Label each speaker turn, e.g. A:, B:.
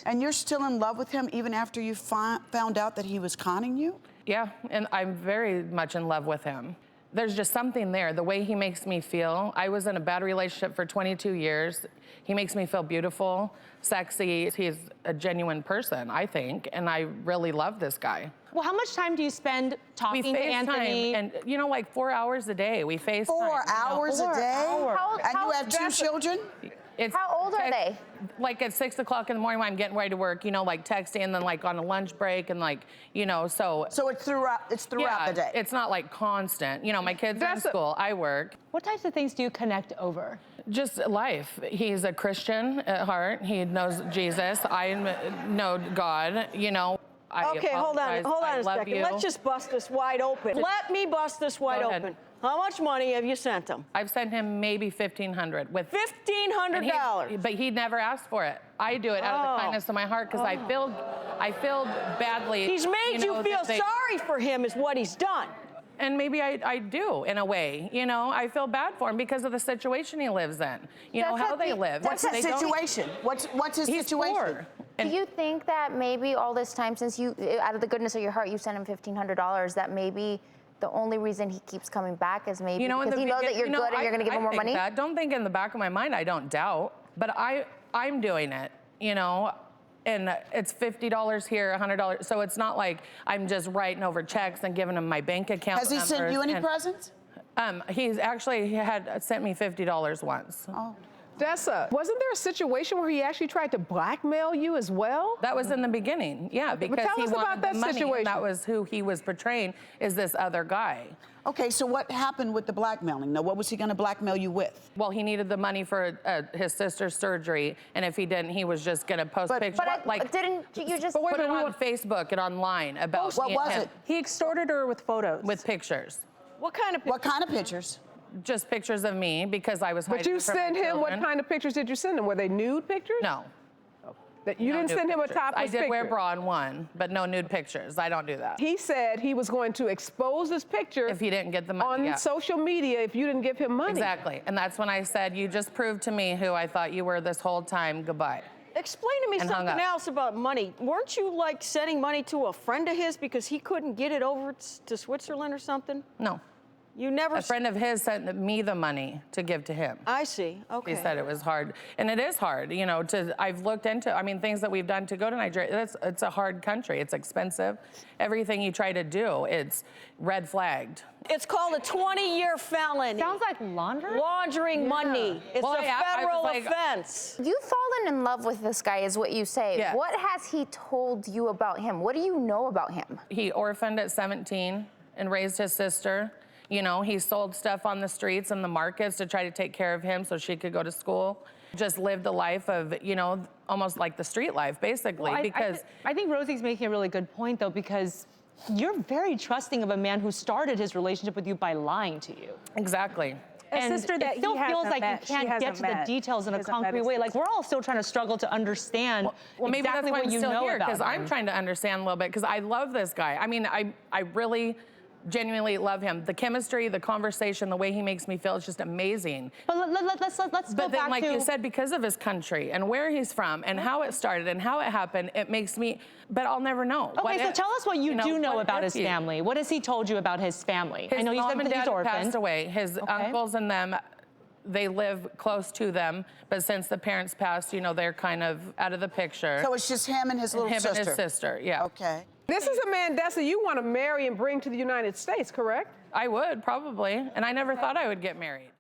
A: And you're still in love with him even after you found out that he was conning you?
B: Yeah, and I'm very much in love with him. There's just something there, the way he makes me feel. I was in a bad relationship for 22 years. He makes me feel beautiful, sexy. He's a genuine person, I think, and I really love this guy.
C: Well, how much time do you spend talking to Anthony?
B: And, you know, like 4 hours a day. We FaceTime.
A: 4 hours a day? And you have 2 children?
D: How old are they?
B: Like at 6 o'clock in the morning when I'm getting ready to work, you know, like texting, and then like on a lunch break, and like, you know, so.
A: So it's throughout the day?
B: It's not like constant. You know, my kids are in school, I work.
C: What types of things do you connect over?
B: Just life. He's a Christian at heart. He knows Jesus. I know God, you know.
E: Okay, hold on a second. Let's just bust this wide open. Let me bust this wide open. How much money have you sent him?
B: I've sent him maybe $1,500 with
E: $1,500.
B: But he never asked for it. I do it out of the kindness of my heart because I feel badly.
E: He's made you feel sorry for him is what he's done.
B: And maybe I do, in a way. You know, I feel bad for him because of the situation he lives in. You know, how they live.
A: What's his situation? What's his situation?
B: Poor.
D: Do you think that maybe all this time, since you, out of the goodness of your heart, you sent him $1,500, that maybe the only reason he keeps coming back is maybe because he knows that you're good and you're going to give him more money?
B: Don't think in the back of my mind I don't doubt, but I'm doing it, you know, and it's $50 here, $100. So it's not like I'm just writing over checks and giving him my bank account
A: numbers. Has he sent you any presents?
B: He had sent me $50 once.
A: Oh.
F: Dessa, wasn't there a situation where he actually tried to blackmail you as well?
B: That was in the beginning, yeah, because
F: tell us about that
B: money,
F: situation.
B: and that was who he was portraying, is this other guy.
A: Okay, so what happened with the blackmailing? Now, what was he going to blackmail you with?
B: Well, he needed the money for his sister's surgery, and if he didn't, he was just going to post pictures.
D: But didn't you just
B: put it on Facebook and online about
A: what was it?
C: He extorted her with photos.
B: With pictures.
E: What kind of
A: pictures?
B: Just pictures of me because I was hiding.
F: But you sent him, what kind of pictures did you send him? Were they nude pictures?
B: No.
F: That you didn't send him a topless picture?
B: I did wear a bra on one, but no nude pictures. I don't do that.
F: He said he was going to expose this picture
B: if he didn't get the money
F: on social media if you didn't give him money.
B: Exactly, and that's when I said, you just proved to me who I thought you were this whole time. Goodbye.
E: Explain to me something else about money. Weren't you like sending money to a friend of his because he couldn't get it over to Switzerland or something?
B: No.
E: You never.
B: A friend of his sent me the money to give to him.
E: I see. Okay.
B: He said it was hard, and it is hard. You know, I've looked into. I mean, things that we've done to go to Nigeria. It's a hard country. It's expensive. Everything you try to do, it's red flagged.
E: It's called a 20-year felony.
C: Sounds like laundering.
E: Laundering money. It's a federal offense.
D: You've fallen in love with this guy, is what you say.
B: Yes.
D: What has he told you about him? What do you know about him?
B: He orphaned at 17 and raised his sister. You know, he sold stuff on the streets and the markets to try to take care of him so she could go to school. Just lived a life of, you know, almost like the street life, basically,
C: Well,
B: because...
C: I think Rosie's making a really good point, though, because you're very trusting of a man who started his relationship with you by lying to you.
B: Exactly.
C: And it still feels like you can't get to the details in a concrete way. Like, we're all still trying to struggle to understand
B: maybe
C: exactly
B: that's why
C: what you
B: I'm still
C: know
B: here,
C: about
B: because I'm trying to understand a little bit, because I love this guy. I mean, I really genuinely love him. The chemistry, the conversation, the way he makes me feel, it's just amazing.
C: But let's go back to...
B: But then, like you said, because of his country and where he's from and how it started and how it happened, it makes me... But I'll never know.
C: Okay, so tell us what you do know about his family. What has he told you about his family?
B: I know
C: you said
B: mom and dad
C: orphaned.
B: passed away. His uncles and them, they live close to them, but since the parents passed, you know, they're kind of out of the picture.
A: So it's just him and his little sister?
B: Him and his sister, yeah.
A: Okay.
F: This is a man, Dessa, you want to marry and bring to the United States, correct?
B: I would, probably. And I never thought I would get married.